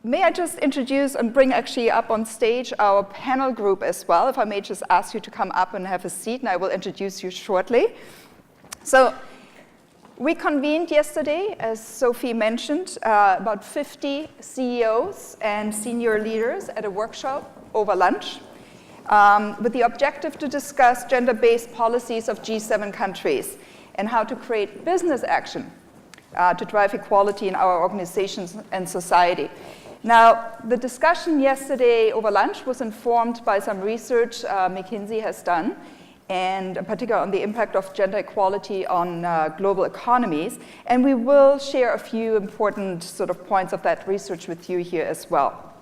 may I just introduce and bring actually up on stage our panel group as well, if I may just ask you to come up and have a seat, and I will introduce you shortly. So we convened yesterday, as Sophie mentioned, about 50 CEOs and senior leaders at a workshop over lunch with the objective to discuss gender-based policies of G7 countries and how to create business action to drive equality in our organizations and society. Now, the discussion yesterday over lunch was informed by some research McKinsey has done, and in particular on the impact of gender equality on global economies. And we will share a few important sort of points of that research with you here as well.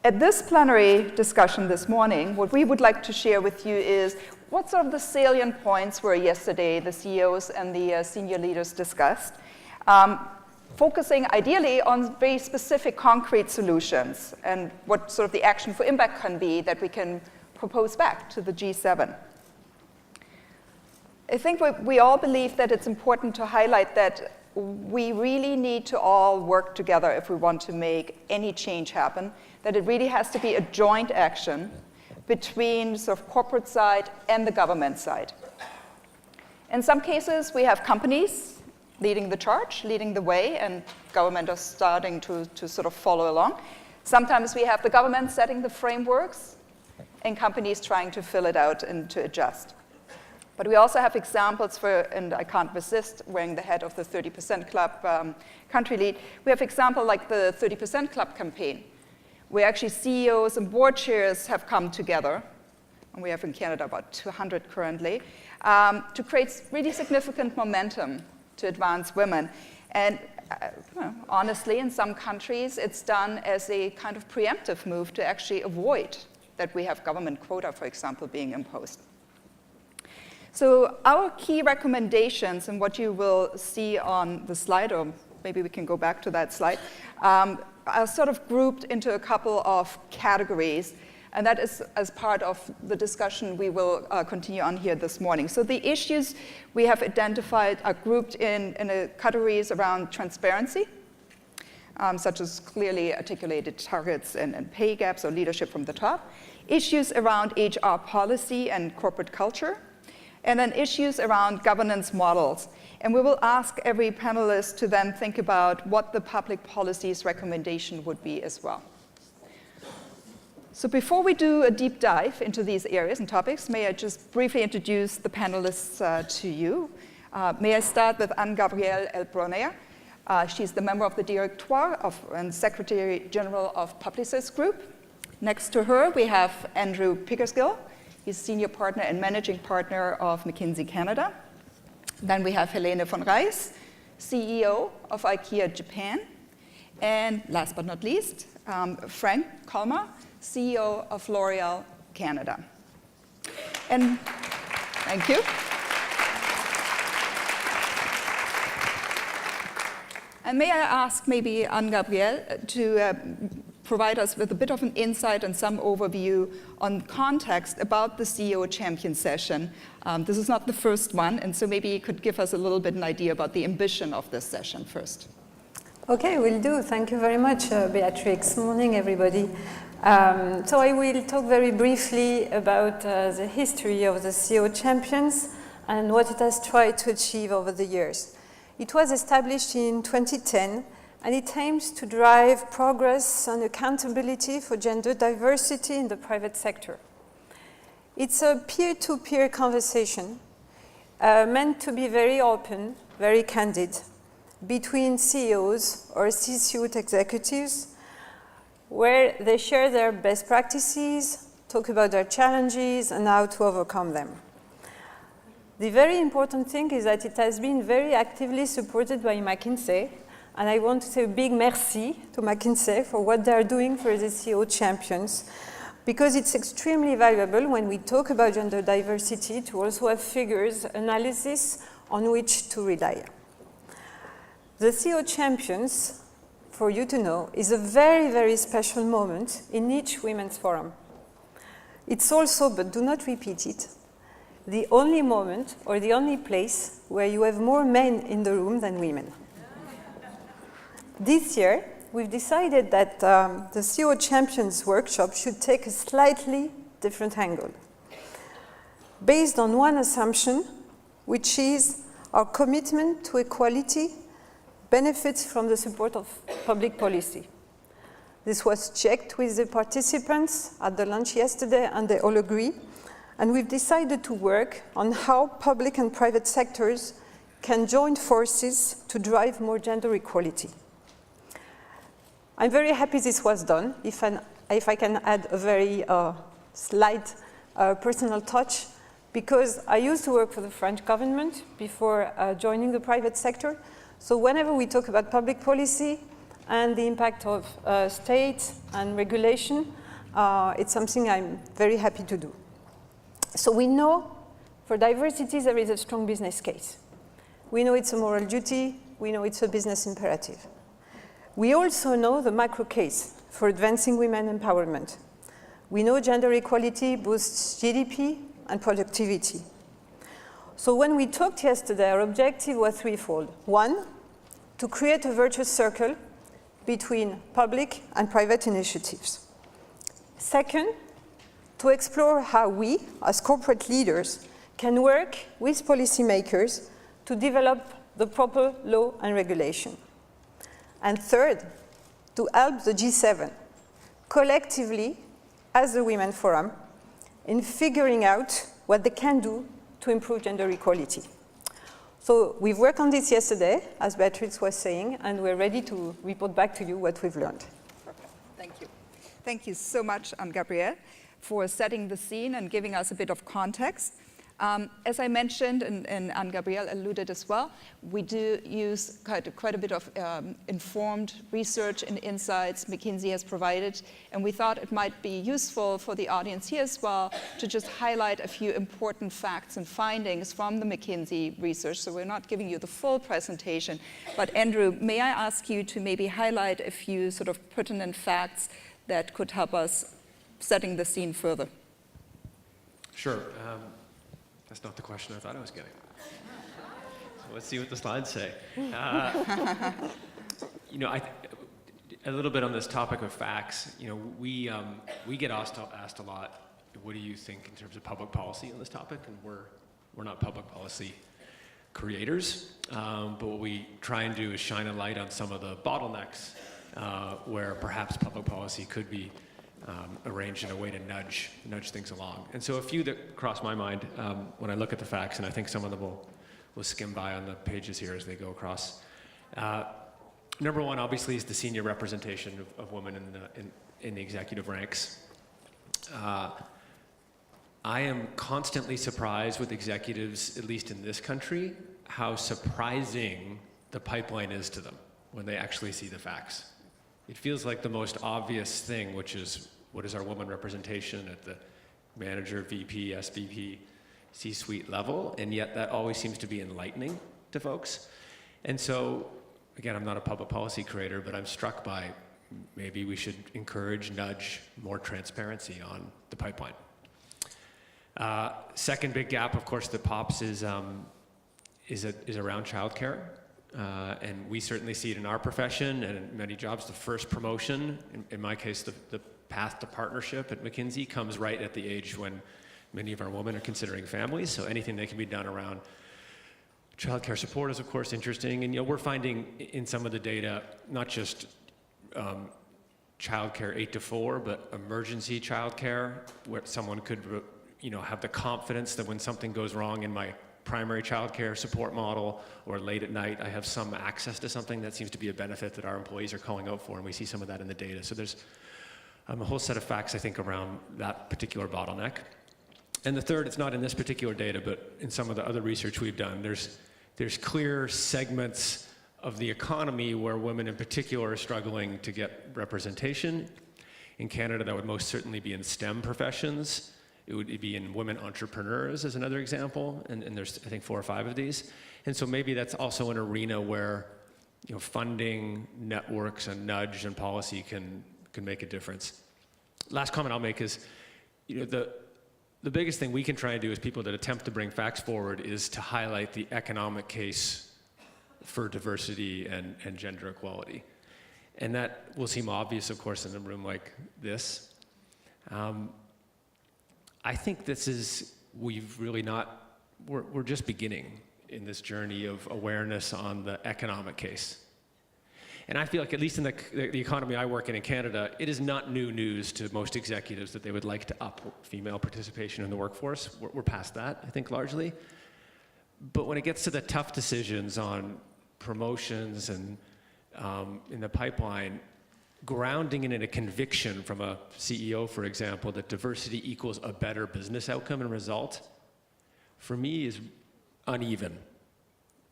At this plenary discussion this morning, what we would like to share with you is what sort of the salient points were yesterday the CEOs and the senior leaders discussed, focusing ideally on very specific concrete solutions and what sort of the action for impact can be that we can propose back to the G7. I think we all believe that it's important to highlight that we really need to all work together if we want to make any change happen, that it really has to be a joint action between sort of corporate side and the government side. In some cases, we have companies leading the charge, leading the way, and government are starting to sort of follow along. Sometimes we have the government setting the frameworks and companies trying to fill it out and to adjust. But we also have examples for, and I can't resist wearing the hat of the 30% Club country lead, we have example like the 30% Club campaign, where actually CEOs and board chairs have come together, and we have in Canada about 200 currently, to create really significant momentum to advance women. And honestly, in some countries, it's done as a kind of preemptive move to actually avoid that we have government quota, for example, being imposed. So our key recommendations, and what you will see on the slide, or maybe we can go back to that slide, are sort of grouped into a couple of categories, and that is as part of the discussion we will continue on here this morning. So the issues we have identified are grouped in categories around transparency, such as clearly articulated targets and pay gaps or leadership from the top, issues around HR policy and corporate culture, and then issues around governance models. And we will ask every panelist to then think about what the public policy's recommendation would be as well. So before we do a deep dive into these areas and topics, may I just briefly introduce the panelists to you. May I start with Anne-Gabrielle Heilbronner. She's the member of the Directoire and Secretary General of Publicis Groupe. Next to her, we have Andrew Pickersgill. He's Senior Partner and Managing Partner of McKinsey Canada. Then we have Helene von Reis, CEO of IKEA Japan. And last but not least, Frank Kollmar, CEO of L'Oréal Canada. And thank you. And may I ask maybe Anne-Gabrielle to provide us with a bit of an insight and some overview on context about the CEO Champion session. This is not the first one, and so maybe you could give us a little bit an idea about the ambition of this session first. Okay, will do. Thank you very much, Beatrix. Morning, everybody. So I will talk very briefly about the history of the CEO Champions and what it has tried to achieve over the years. It was established in 2010, and it aims to drive progress and accountability for gender diversity in the private sector. It's a peer-to-peer conversation meant to be very open, very candid, between CEOs or C-suite executives, where they share their best practices, talk about their challenges, and how to overcome them. The very important thing is that it has been very actively supported by McKinsey, and I want to say a big merci to McKinsey for what they are doing for the CEO Champions, because it's extremely valuable when we talk about gender diversity to also have figures, analysis on which to rely. The CEO Champions, for you to know, is a very, very special moment in each Women's Forum. It's also, but do not repeat it, the only moment or the only place where you have more men in the room than women. This year, we've decided that the CO Champions workshop should take a slightly different angle, based on one assumption, which is our commitment to equality benefits from the support of public policy. This was checked with the participants at the lunch yesterday, and they all agree. And we've decided to work on how public and private sectors can join forces to drive more gender equality. I'm very happy this was done. If I can add a very slight personal touch, because I used to work for the French government before joining the private sector. So whenever we talk about public policy and the impact of state and regulation, it's something I'm very happy to do. So we know for diversity there is a strong business case. We know it's a moral duty. We know it's a business imperative. We also know the macro case for advancing women empowerment. We know gender equality boosts GDP and productivity. So when we talked yesterday, our objective was threefold. One, to create a virtuous circle between public and private initiatives. Second, to explore how we, as corporate leaders, can work with policymakers to develop the proper law and regulation. And third, to help the G7 collectively, as the Women Forum, in figuring out what they can do to improve gender equality. So we've worked on this yesterday, as Beatrix was saying, and we're ready to report back to you what we've learned. Perfect. Thank you. Thank you so much, Anne-Gabrielle, for setting the scene and giving us a bit of context. As I mentioned, and Anne-Gabrielle alluded as well, we do use quite a bit of informed research and insights McKinsey has provided, and we thought it might be useful for the audience here as well to just highlight a few important facts and findings from the McKinsey research. So we're not giving you the full presentation, but Andrew, may I ask you to maybe highlight a few sort of pertinent facts that could help us setting the scene further? Sure. That's not the question I thought I was getting. So let's see what the slides say. A little bit on this topic of facts. We get asked a lot, what do you think in terms of public policy on this topic? And we're not public policy creators, but what we try and do is shine a light on some of the bottlenecks where perhaps public policy could be arranged in a way to nudge things along. And so a few that cross my mind when I look at the facts, and I think some of them will skim by on the pages here as they go across. Number one, obviously, is the senior representation of women in the executive ranks. I am constantly surprised with executives, at least in this country, how surprising the pipeline is to them when they actually see the facts. It feels like the most obvious thing, which is what is our woman representation at the manager, VP, SVP, C-suite level, and yet that always seems to be enlightening to folks. And so, again, I'm not a public policy creator, but I'm struck by maybe we should encourage, nudge more transparency on the pipeline. Second big gap, of course, that pops is around childcare. And we certainly see it in our profession and in many jobs. The first promotion, in my case, the path to partnership at McKinsey comes right at the age when many of our women are considering families. So anything that can be done around childcare support is, of course, interesting. And we're finding in some of the data, not just childcare 8 to 4, but emergency childcare, where someone could have the confidence that when something goes wrong in my primary childcare support model, or late at night, I have some access to something. That seems to be a benefit that our employees are calling out for, and we see some of that in the data. So there's a whole set of facts, I think, around that particular bottleneck. And the third, it's not in this particular data, but in some of the other research we've done, there's clear segments of the economy where women in particular are struggling to get representation. In Canada, that would most certainly be in STEM professions. It would be in women entrepreneurs as another example, and there's, I think, 4 or 5 of these. And so maybe that's also an arena where funding, networks, and nudge and policy can make a difference. Last comment I'll make is, the biggest thing we can try and do as people that attempt to bring facts forward is to highlight the economic case for diversity and gender equality. And that will seem obvious, of course, in a room like this. I think we're just beginning in this journey of awareness on the economic case. And I feel like, at least in the economy I work in Canada, it is not new news to most executives that they would like to up female participation in the workforce. We're past that, I think, largely. But when it gets to the tough decisions on promotions and in the pipeline, grounding it in a conviction from a CEO, for example, that diversity equals a better business outcome and result, for me is uneven.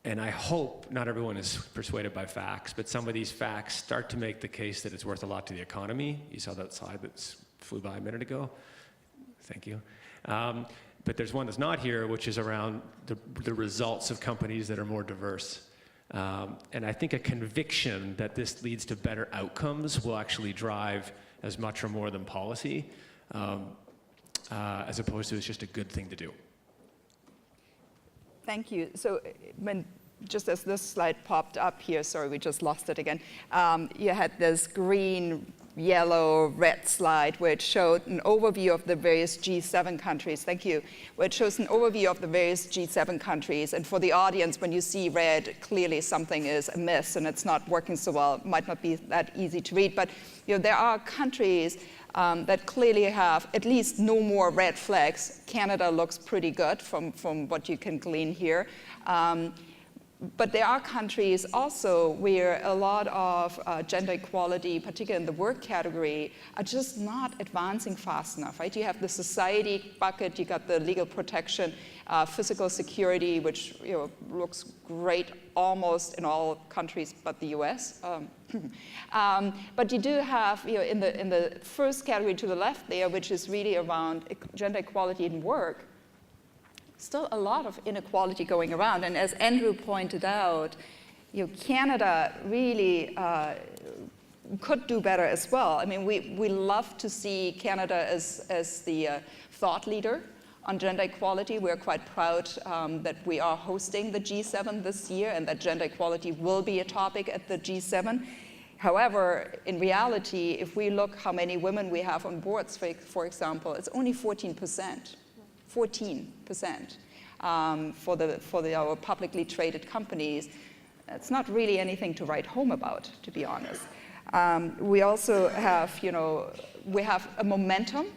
And I hope not everyone is persuaded by facts, but some of these facts start to make the case that it's worth a lot to the economy. You saw that slide that flew by a minute ago. Thank you. But there's one that's not here, which is around the results of companies that are more diverse. And I think a conviction that this leads to better outcomes will actually drive as much or more than policy, as opposed to it's just a good thing to do. Thank you. So just as this slide popped up here, sorry, we just lost it again, you had this green, yellow, red slide where it showed an overview of the various G7 countries. Thank you. Where it shows an overview of the various G7 countries. And for the audience, when you see red, clearly something is amiss and it's not working so well. It might not be that easy to read. But there are countries that clearly have at least no more red flags. Canada looks pretty good from what you can glean here. But there are countries also where a lot of gender equality, particularly in the work category, are just not advancing fast enough, right? You have the society bucket, you got the legal protection, physical security, which looks great almost in all countries but the US. But you do have, in the first category to the left there, which is really around gender equality in work, still a lot of inequality going around. And as Andrew pointed out, Canada really could do better as well. I mean, we love to see Canada as the thought leader on gender equality. We're quite proud that we are hosting the G7 this year and that gender equality will be a topic at the G7. However, in reality, if we look how many women we have on boards, for example, it's only 14%. 14% for our publicly traded companies. It's not really anything to write home about, to be honest. We also have, we have a momentum,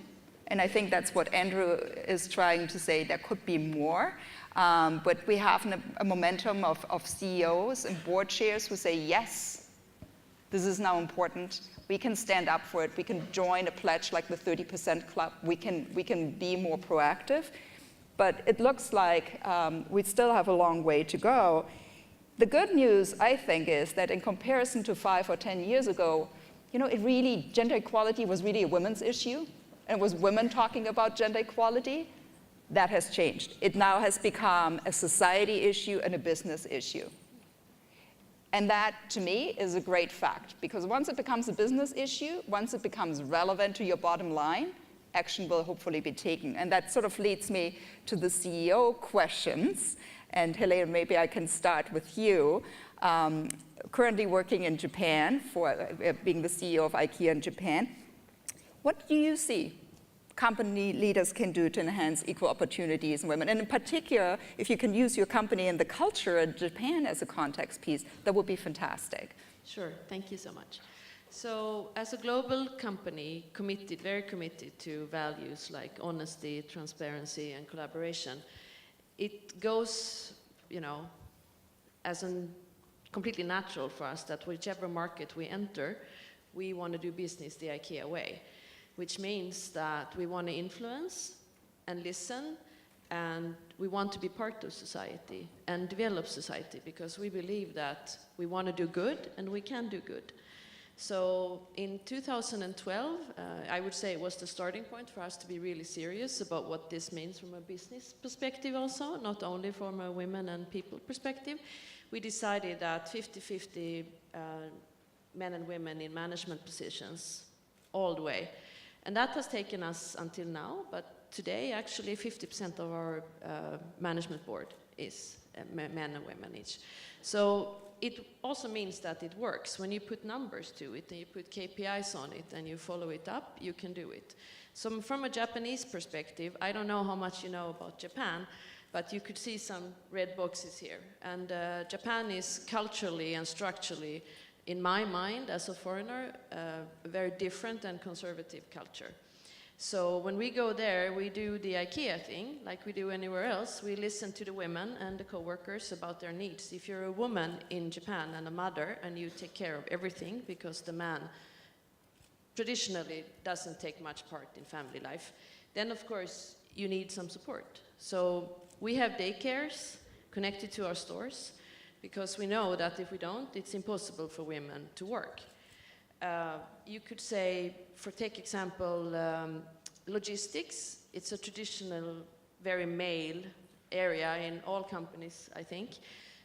and I think that's what Andrew is trying to say. There could be more, but we have a momentum of CEOs and board chairs who say, yes, this is now important. We can stand up for it. We can join a pledge like the 30% Club. We can be more proactive. But it looks like we still have a long way to go. The good news, I think, is that in comparison to 5 or 10 years ago, gender equality was really a women's issue. And it was women talking about gender equality. That has changed. It now has become a society issue and a business issue. And that, to me, is a great fact, because once it becomes a business issue, once it becomes relevant to your bottom line, action will hopefully be taken. And that sort of leads me to the CEO questions. And Helene, maybe I can start with you. Currently working in Japan, for being the CEO of IKEA in Japan, what do you see company leaders can do to enhance equal opportunities in women? And in particular, if you can use your company and the culture in Japan as a context piece, that would be fantastic. Sure, thank you so much. So as a global company, very committed to values like honesty, transparency, and collaboration, it goes, as completely natural for us that whichever market we enter, we want to do business the IKEA way, which means that we want to influence and listen, and we want to be part of society and develop society, because we believe that we want to do good and we can do good. So in 2012, I would say it was the starting point for us to be really serious about what this means from a business perspective also, not only from a women and people perspective. We decided that 50-50 men and women in management positions all the way. And that has taken us until now, but today actually 50% of our management board is men and women each. So it also means that it works. When you put numbers to it and you put KPIs on it and you follow it up, you can do it. So from a Japanese perspective, I don't know how much you know about Japan, but you could see some red boxes here. And Japan is culturally and structurally, in my mind as a foreigner, a very different and conservative culture. So when we go there, we do the IKEA thing, like we do anywhere else. We listen to the women and the co-workers about their needs. If you're a woman in Japan and a mother, and you take care of everything, because the man traditionally doesn't take much part in family life, then of course you need some support. So we have daycares connected to our stores, because we know that if we don't, it's impossible for women to work. You could say, for take example, logistics. It's a traditional, very male area in all companies, I think.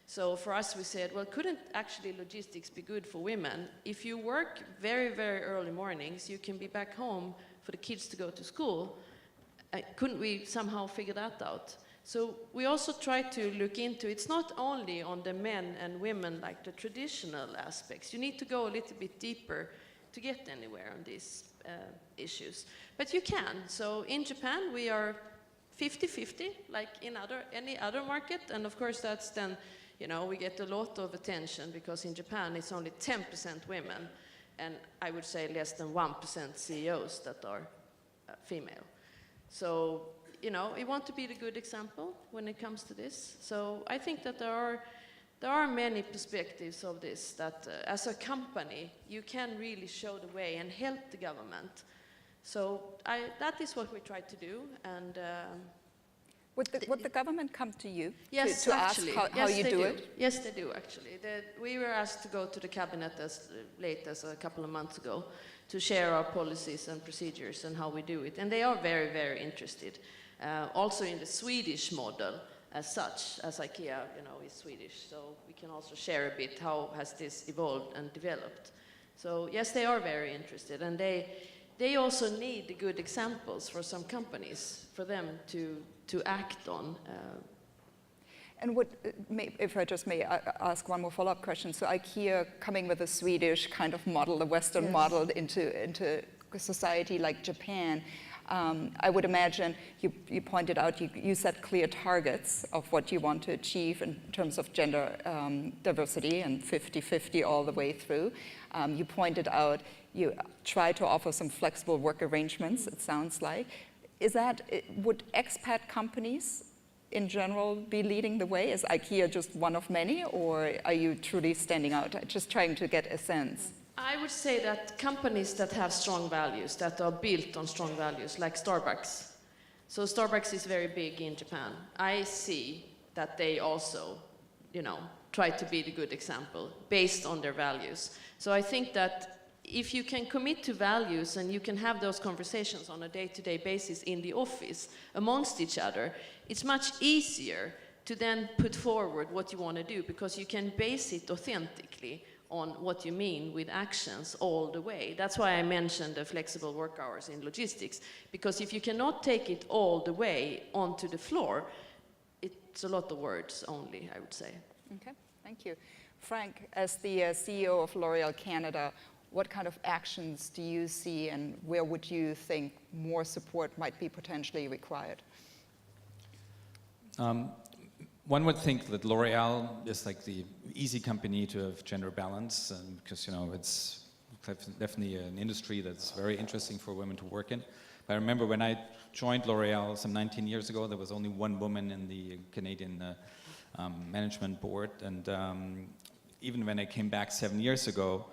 So for us, we said, well, couldn't actually logistics be good for women? If you work very, very early mornings, you can be back home for the kids to go to school. Couldn't we somehow figure that out? So we also try to look into, it's not only on the men and women like the traditional aspects. You need to go a little bit deeper to get anywhere on these issues. But you can. So in Japan, we are 50-50, like in any other market. And of course, that's then, you know, we get a lot of attention, because in Japan, it's only 10% women. And I would say less than 1% CEOs that are female. So, you know, we want to be the good example when it comes to this. So I think that there are many perspectives of this, that as a company, you can really show the way and help the government. So that is what we try to do. And would the government come to you yes, to actually. ask how you do it? Yes, they do, actually. We were asked to go to the cabinet as late as a couple of months ago to share our policies and procedures and how we do it. And they are very, very interested. Also in the Swedish model as such, as IKEA, you know, is Swedish. So we can also share a bit how has this evolved and developed. So yes, they are very interested. And they also need the good examples for some companies for them to act on. And if I just may ask one more follow-up question. So IKEA coming with a Swedish kind of model, the Western model into a society like Japan, I would imagine you pointed out, you set clear targets of what you want to achieve in terms of gender diversity, and 50-50 all the way through. You pointed out you try to offer some flexible work arrangements, it sounds like. Would expat companies in general be leading the way? Is IKEA just one of many, or are you truly standing out? Just trying to get a sense. I would say that companies that have strong values, that are built on strong values, like Starbucks. So Starbucks is very big in Japan. I see that they also, you know, try to be the good example based on their values. So I think that if you can commit to values and you can have those conversations on a day-to-day basis in the office amongst each other, it's much easier to then put forward what you want to do, because you can base it authentically on what you mean with actions all the way. That's why I mentioned the flexible work hours in logistics, because if you cannot take it all the way onto the floor, it's a lot of words only, I would say. Okay, thank you. Frank, as the CEO of L'Oréal Canada, what kind of actions do you see, and where would you think more support might be potentially required? One would think that L'Oréal is like the easy company to have gender balance, because, you know, it's definitely an industry that's very interesting for women to work in. But I remember when I joined L'Oréal some 19 years ago, there was only one woman in the Canadian management board, and even when I came back 7 years ago,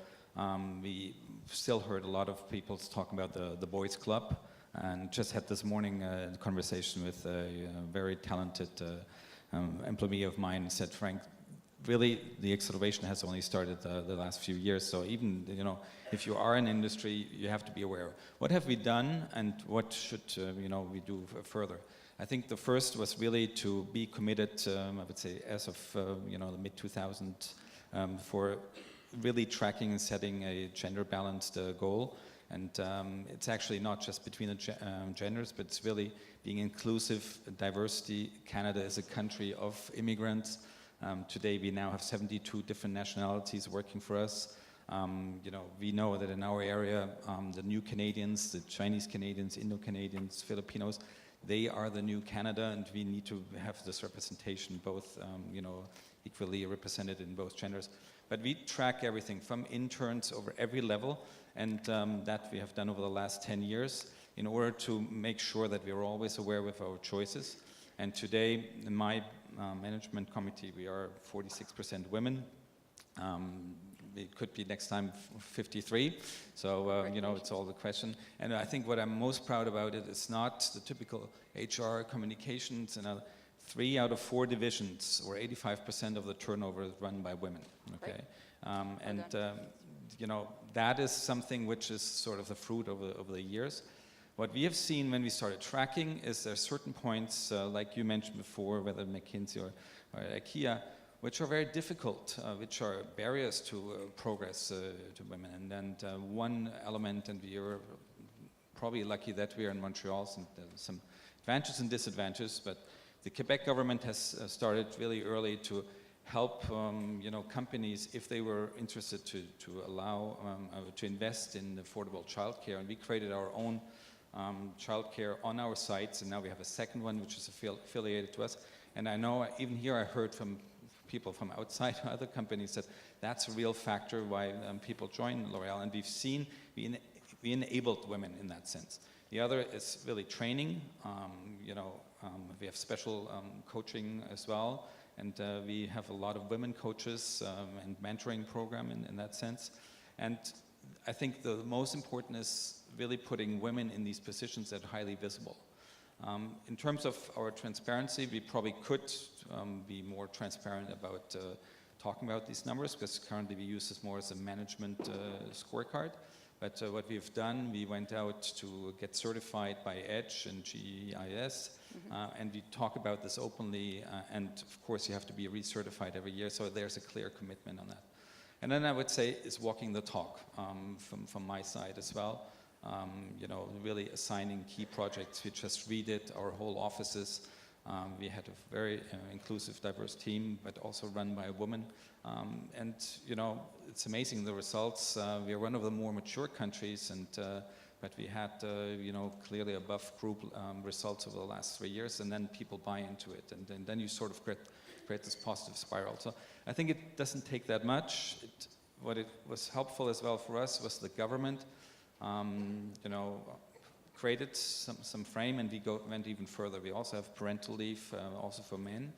we still heard a lot of people talking about the boys' club, and just had this morning a conversation with a very talented employee of mine, said, Frank, really the acceleration has only started the last few years. So even, you know, if you are in industry, you have to be aware. What have we done, and what should you know, we do further? I think the first was really to be committed, I would say, as of you know, the mid-2000s, for really tracking and setting a gender-balanced goal. And it's actually not just between the genders, but it's really being inclusive, diversity. Canada is a country of immigrants. Today we now have 72 different nationalities working for us. We know that in our area, the new Canadians, the Chinese Canadians, Indo-Canadians, Filipinos, they are the new Canada, and we need to have this representation both, equally represented in both genders. But we track everything from interns over every level, and that we have done over the last 10 years in order to make sure that we are always aware of our choices. And today, in my management committee, we are 46% women. It could be next time 53, so it's all the question. And I think what I'm most proud about it is not the typical HR communications, 3 out of 4 divisions, or 85% of the turnover, is run by women. Okay, that is something which is sort of the fruit over the years. What we have seen when we started tracking is there are certain points, like you mentioned before, whether McKinsey or IKEA, which are very difficult, which are barriers to progress to women. And one element, and we are probably lucky that we are in Montreal, and some advantages and disadvantages, but the Quebec government has started really early to help companies if they were interested to allow to invest in affordable childcare. And we created our own childcare on our sites, and now we have a second one which is affiliated to us. And I know even here I heard from people from outside other companies that that's a real factor why people join L'Oréal, and we've seen we enabled women in that sense. The other is really training. We have special coaching as well, and we have a lot of women coaches and mentoring program in that sense. And I think the most important is really putting women in these positions that are highly visible. In terms of our transparency, we probably could be more transparent about talking about these numbers, because currently we use this more as a management scorecard. But what we've done, we went out to get certified by EDGE and GEIS, and we talk about this openly, and of course you have to be recertified every year, so there's a clear commitment on that. And then I would say is walking the talk from my side as well. Really assigning key projects. We just redid our whole offices. We had a very inclusive, diverse team, but also run by a woman. And it's amazing the results. We are one of the more mature countries, but we had clearly above group results over the last 3 years, and then people buy into it, and then you sort of create this positive spiral. So I think it doesn't take that much. What it was helpful as well for us was the government. Created some frame, and we went even further. We also have parental leave, also for men,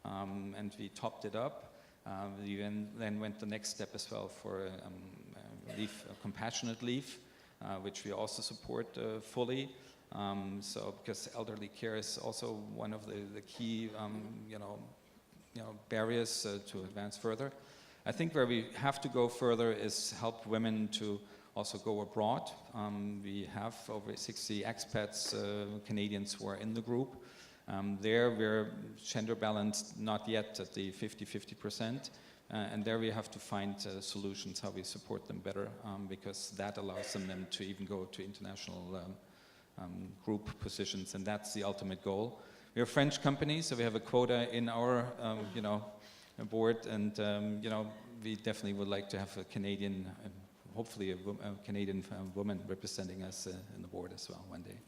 and we topped it up. We then went the next step as well for compassionate leave, which we also support fully. Because elderly care is also one of the key, barriers to advance further. I think where we have to go further is help women to also go abroad. We have over 60 expats, Canadians, who are in the group. There we're gender balanced, not yet at the 50-50%, and there we have to find solutions how we support them better, because that allows them to even go to international group positions, and that's the ultimate goal. We're a French company, so we have a quota in our board, and we definitely would like to have a Canadian, hopefully a Canadian woman representing us in the board as well one day.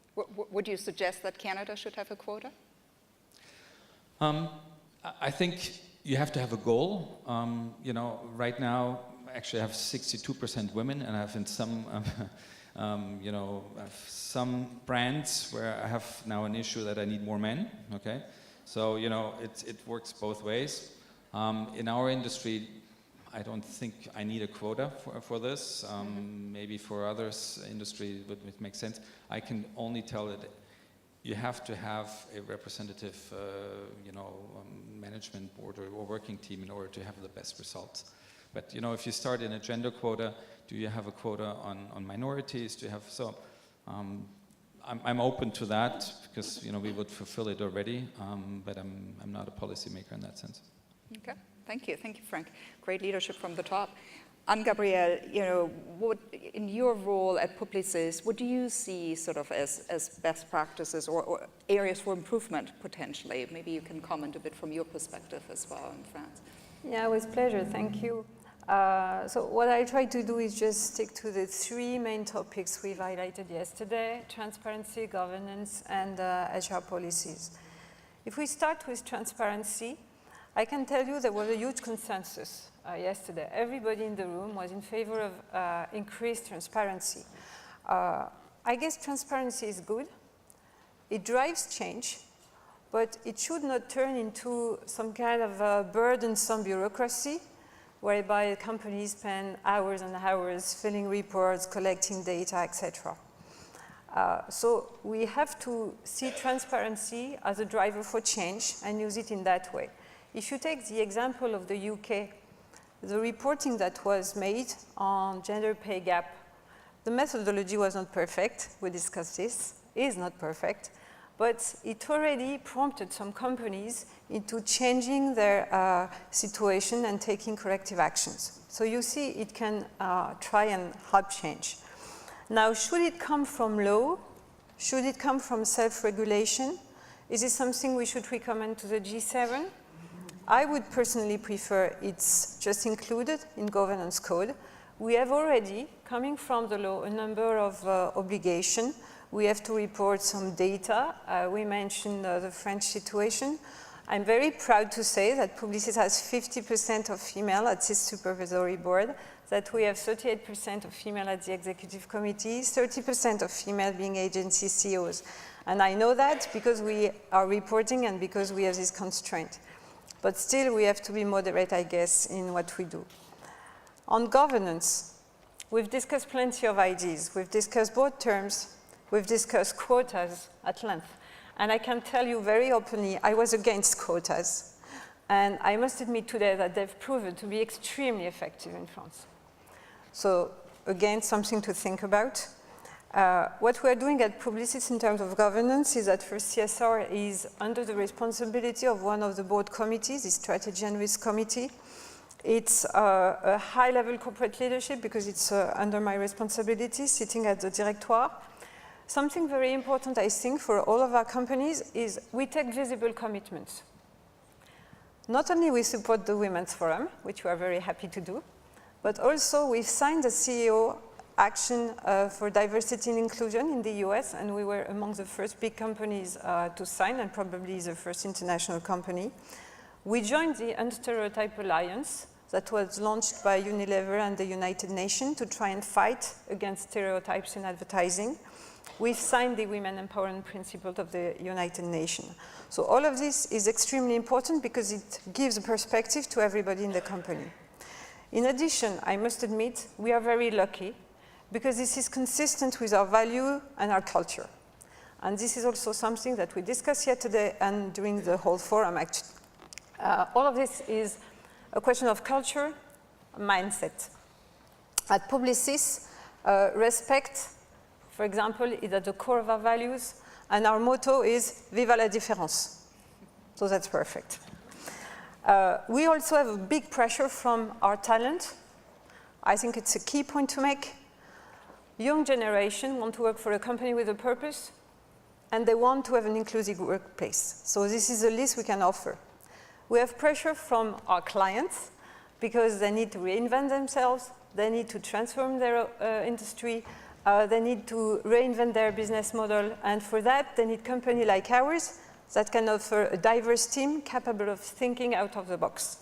Would you suggest that Canada should have a quota? I think you have to have a goal. Right now, actually, I have 62% women, and I have in some, some brands where I have now an issue that I need more men. Okay, so it works both ways. In our industry, I don't think I need a quota for this. Maybe for others, industry would make sense. I can only tell that you have to have a representative, management board or working team in order to have the best results. But if you start in a gender quota, do you have a quota on minorities? Do you have so? I'm open to that because we would fulfill it already, but I'm not a policymaker in that sense. Okay. Thank you, Frank. Great leadership from the top. Anne-Gabrielle, you know, what, in your role at Publicis, what do you see sort of as best practices or areas for improvement potentially? Maybe you can comment a bit from your perspective as well in France. Yeah, with pleasure, thank you. So what I try to do is just stick to the three main topics we've highlighted yesterday: transparency, governance, and HR policies. If we start with transparency, I can tell you there was a huge consensus yesterday. Everybody in the room was in favor of increased transparency. I guess transparency is good. It drives change, but it should not turn into some kind of burdensome bureaucracy whereby companies spend hours and hours filling reports, collecting data, etc. So we have to see transparency as a driver for change and use it in that way. If you take the example of the UK, the reporting that was made on gender pay gap, the methodology was not perfect. We discussed this. It is not perfect. But it already prompted some companies into changing their situation and taking corrective actions. So you see, it can try and help change. Now, should it come from law? Should it come from self-regulation? Is it something we should recommend to the G7? I would personally prefer it's just included in governance code. We have already, coming from the law, a number of obligations. We have to report some data. We mentioned the French situation. I'm very proud to say that Publicis has 50% of female at its supervisory board, that we have 38% of female at the executive committee, 30% of female being agency CEOs. And I know that because we are reporting and because we have this constraint. But still, we have to be moderate, I guess, in what we do. On governance, we've discussed plenty of ideas. We've discussed board terms. We've discussed quotas at length. And I can tell you very openly, I was against quotas. And I must admit today that they've proven to be extremely effective in France. So again, something to think about. What we're doing at Publicis in terms of governance is that first CSR is under the responsibility of one of the board committees, the Strategy and Risk Committee. It's a high-level corporate leadership because it's under my responsibility, sitting at the Directoire. Something very important, I think, for all of our companies is we take visible commitments. Not only we support the Women's Forum, which we are very happy to do, but also we've signed a CEO action for diversity and inclusion in the US, and we were among the first big companies to sign, and probably the first international company. We joined the Unstereotype Alliance that was launched by Unilever and the United Nations to try and fight against stereotypes in advertising. We've signed the Women Empowerment Principles of the United Nations. So all of this is extremely important because it gives a perspective to everybody in the company. In addition, I must admit, we are very lucky because this is consistent with our value and our culture. And this is also something that we discussed yesterday and during the whole forum, actually. All of this is a question of culture, mindset. At Publicis, respect, for example, is at the core of our values, and our motto is Viva la différence. So that's perfect. We also have a big pressure from our talent. I think it's a key point to make. Young generation want to work for a company with a purpose, and they want to have an inclusive workplace. So this is the least we can offer. We have pressure from our clients because they need to reinvent themselves, they need to transform their industry, they need to reinvent their business model, and for that they need company like ours that can offer a diverse team capable of thinking out of the box.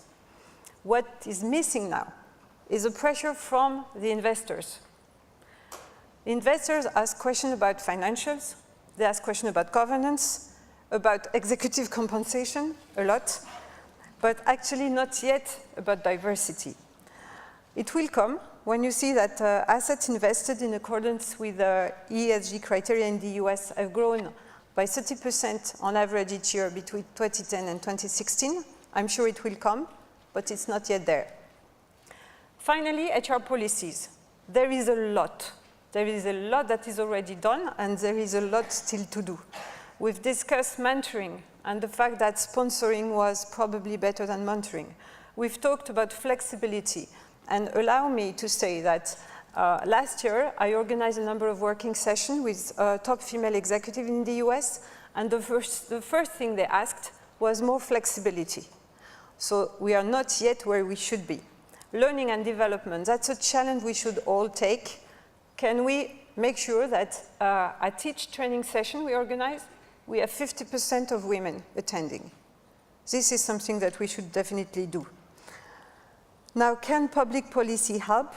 What is missing now is a pressure from the investors. Investors ask questions about financials, they ask questions about governance, about executive compensation, a lot, but actually not yet about diversity. It will come when you see that assets invested in accordance with ESG criteria in the US have grown by 30% on average each year between 2010 and 2016. I'm sure it will come, but it's not yet there. Finally, HR policies. There is a lot. There is a lot that is already done, and there is a lot still to do. We've discussed mentoring and the fact that sponsoring was probably better than mentoring. We've talked about flexibility. And allow me to say that last year, I organized a number of working sessions with top female executives in the US, and the first thing they asked was more flexibility. So we are not yet where we should be. Learning and development, that's a challenge we should all take. Can we make sure that at each training session we organize, we have 50% of women attending? This is something that we should definitely do. Now, can public policy help?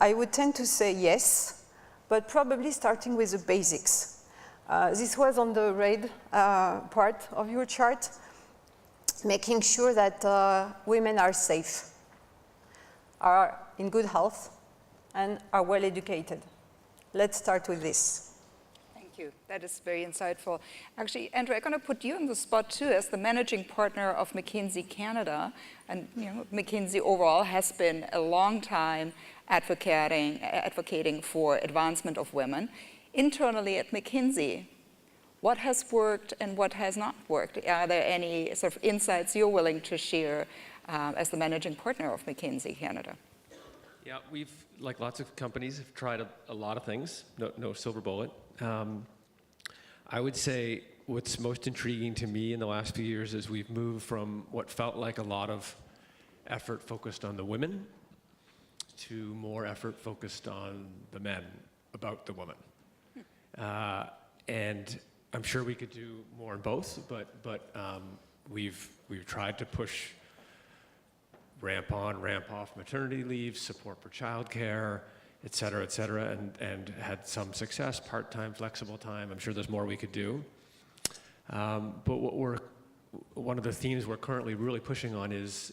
I would tend to say yes, but probably starting with the basics. This was on the red part of your chart, making sure that women are safe, are in good health, and are well educated. Let's start with this. Thank you. That is very insightful. Actually, Andrew, I'm going to put you on the spot too as the managing partner of McKinsey Canada. And McKinsey overall has been a long time advocating for advancement of women. Internally at McKinsey, what has worked and what has not worked? Are there any sort of insights you're willing to share as the managing partner of McKinsey Canada? Yeah, we've, like lots of companies, have tried a lot of things. No silver bullet. I would say what's most intriguing to me in the last few years is we've moved from what felt like a lot of effort focused on the women to more effort focused on the men about the woman. And I'm sure we could do more in both, but we've tried to push ramp on, ramp off maternity leave, support for childcare, et cetera, and had some success, part-time, flexible time. I'm sure there's more we could do. But one of the themes we're currently really pushing on is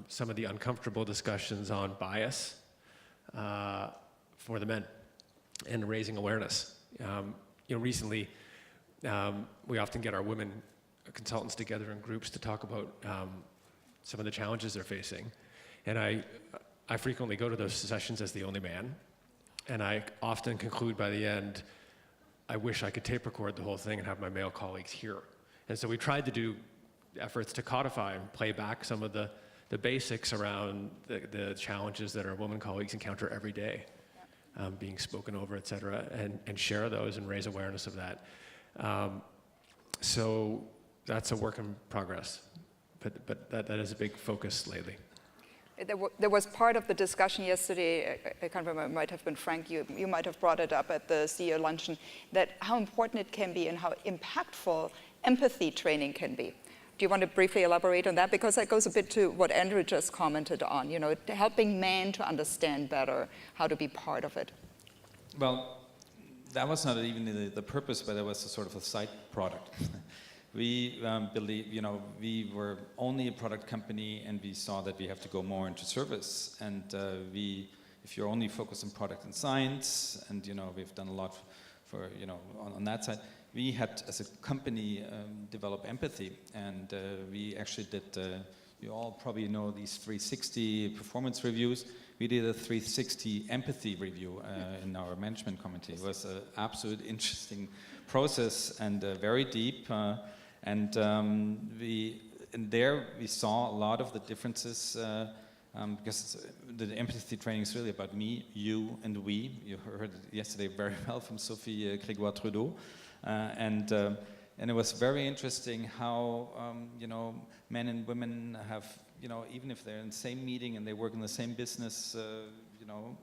some of the uncomfortable discussions on bias for the men and raising awareness. Recently, we often get our women consultants together in groups to talk about some of the challenges they're facing. And I frequently go to those sessions as the only man, and I often conclude by the end, I wish I could tape record the whole thing and have my male colleagues hear. And so we tried to do efforts to codify and play back some of the basics around the challenges that our women colleagues encounter every day, being spoken over, et cetera, and share those and raise awareness of that. So that's a work in progress, but that is a big focus lately. There was part of the discussion yesterday, I can't remember, it might have been Frank, you might have brought it up at the CEO luncheon, that how important it can be and how impactful empathy training can be. Do you want to briefly elaborate on that? Because that goes a bit to what Andrew just commented on, helping men to understand better how to be part of it. Well, that was not even the purpose, but that was a sort of a side product. We believe, we were only a product company, and we saw that we have to go more into service. And if you're only focused on product and science, and we've done a lot for on that side, we had as a company develop empathy, and we actually did. You all probably know these 360 performance reviews. We did a 360 empathy review in our management committee. It was an absolute interesting process and very deep. And there we saw a lot of the differences because the empathy training is really about me, you, and we. You heard it yesterday very well from Sophie Grégoire-Trudeau. And it was very interesting how, men and women have, even if they're in the same meeting and they work in the same business,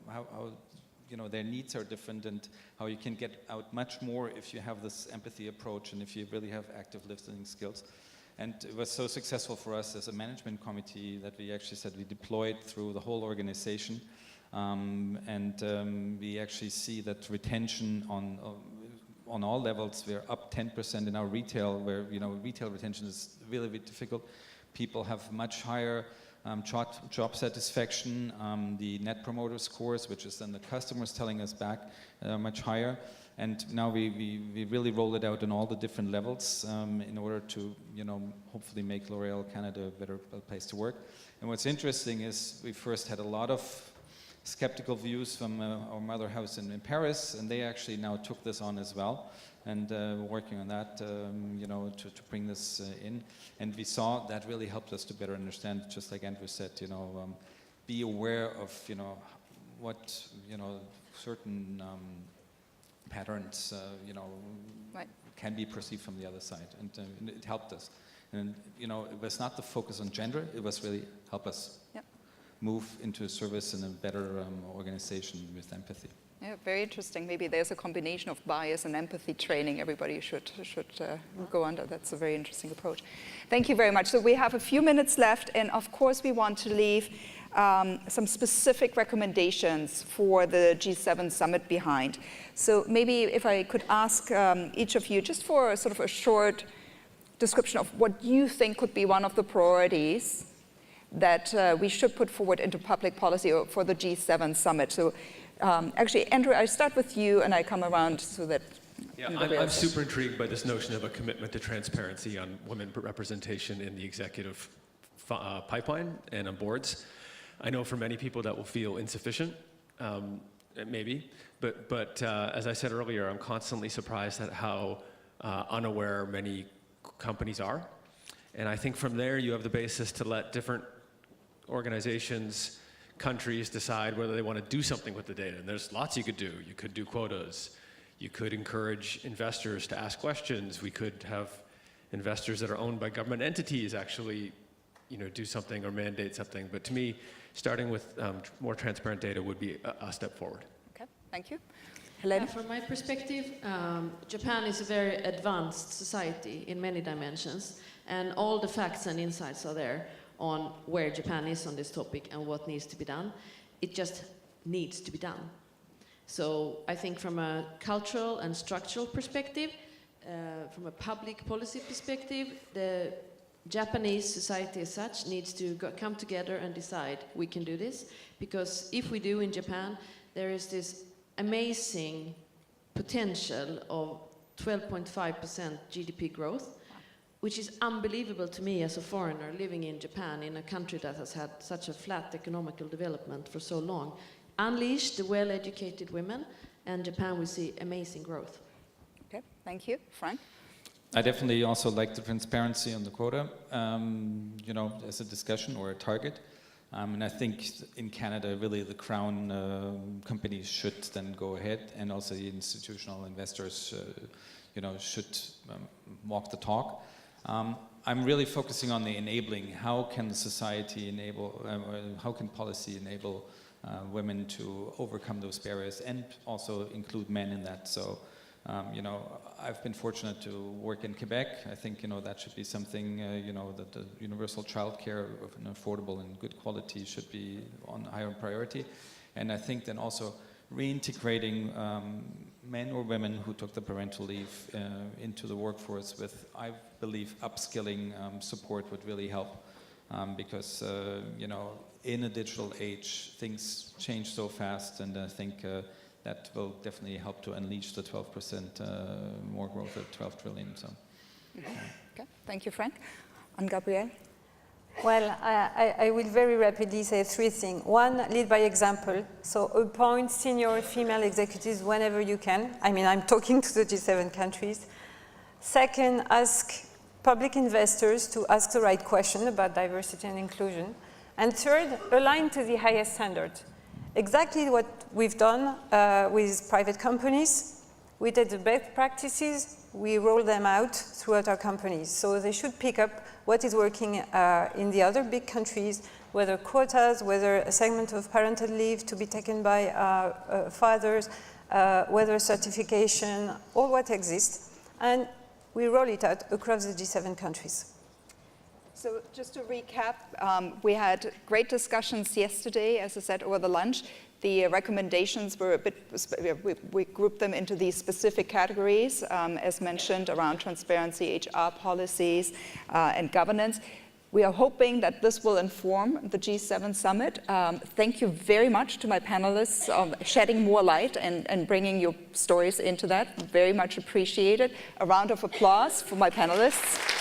how their needs are different, and how you can get out much more if you have this empathy approach and if you really have active listening skills. And it was so successful for us as a management committee that we actually said we deployed through the whole organization. We actually see that retention on all levels, we're up 10% in our retail, where retail retention is really, really difficult. People have much higher job satisfaction, the net promoter scores, which is then the customers telling us back, much higher. And now we really roll it out on all the different levels in order to, hopefully make L'Oréal Canada a better place to work. And what's interesting is we first had a lot of skeptical views from our mother house in Paris, and they actually now took this on as well, and working on that, to bring this in. And we saw that really helped us to better understand, just like Andrew said, be aware of, what, certain patterns, Right. can be perceived from the other side, and it helped us. And it was not the focus on gender; it was really help us move into a service and a better organization with empathy. Yeah, very interesting. Maybe there's a combination of bias and empathy training everybody should go under. That's a very interesting approach. Thank you very much. So we have a few minutes left, and of course we want to leave some specific recommendations for the G7 summit behind. So maybe if I could ask each of you just for sort of a short description of what you think could be one of the priorities that we should put forward into public policy for the G7 summit. So actually, Andrew, I start with you and I come around so that... Yeah, I'm super intrigued by this notion of a commitment to transparency on women representation in the executive pipeline and on boards. I know for many people that will feel insufficient, maybe, but as I said earlier, I'm constantly surprised at how unaware many companies are. And I think from there you have the basis to let different organizations, countries decide whether they want to do something with the data. And there's lots you could do. You could do quotas. You could encourage investors to ask questions. We could have investors that are owned by government entities actually do something or mandate something. But to me, starting with more transparent data would be a step forward. Okay, thank you. Helene? From my perspective, Japan is a very advanced society in many dimensions, and all the facts and insights are there on where Japan is on this topic and what needs to be done. It just needs to be done. So I think from a cultural and structural perspective, from a public policy perspective, the Japanese society as such needs to come together and decide we can do this, because if we do in Japan, there is this amazing potential of 12.5% GDP growth, which is unbelievable to me as a foreigner living in Japan, in a country that has had such a flat economical development for so long. Unleash the well-educated women, and Japan will see amazing growth. Okay, thank you. Frank? I definitely also like the transparency on the quota, as a discussion or a target. And I think in Canada, really the crown companies should then go ahead, and also the institutional investors, should walk the talk. I'm really focusing on the enabling. How can society enable, how can policy enable women to overcome those barriers and also include men in that? So, I've been fortunate to work in Quebec. I think, that should be something, that the universal childcare of an affordable and good quality should be on higher priority. And I think then also reintegrating men or women who took the parental leave into the workforce with, I believe, upskilling support would really help. Because, in a digital age, things change so fast, and I think that will definitely help to unleash the 12% more growth at 12 trillion. So. Okay, thank you, Frank. Anne-Gabrielle? Well, I will very rapidly say three things. One, lead by example. So appoint senior female executives whenever you can. I mean, I'm talking to the G7 countries. Second, ask public investors to ask the right question about diversity and inclusion. And third, align to the highest standard. Exactly what we've done with private companies. We did the best practices, we roll them out throughout our companies. So they should pick up what is working in the other big countries, whether quotas, whether a segment of parental leave to be taken by fathers, whether certification, all what exists. And we roll it out across the G7 countries. So just to recap, we had great discussions yesterday, as I said, over the lunch. The recommendations were a bit, we grouped them into these specific categories, as mentioned, around transparency, HR policies, and governance. We are hoping that this will inform the G7 summit. Thank you very much to my panelists on shedding more light and bringing your stories into that. Very much appreciated. A round of applause for my panelists.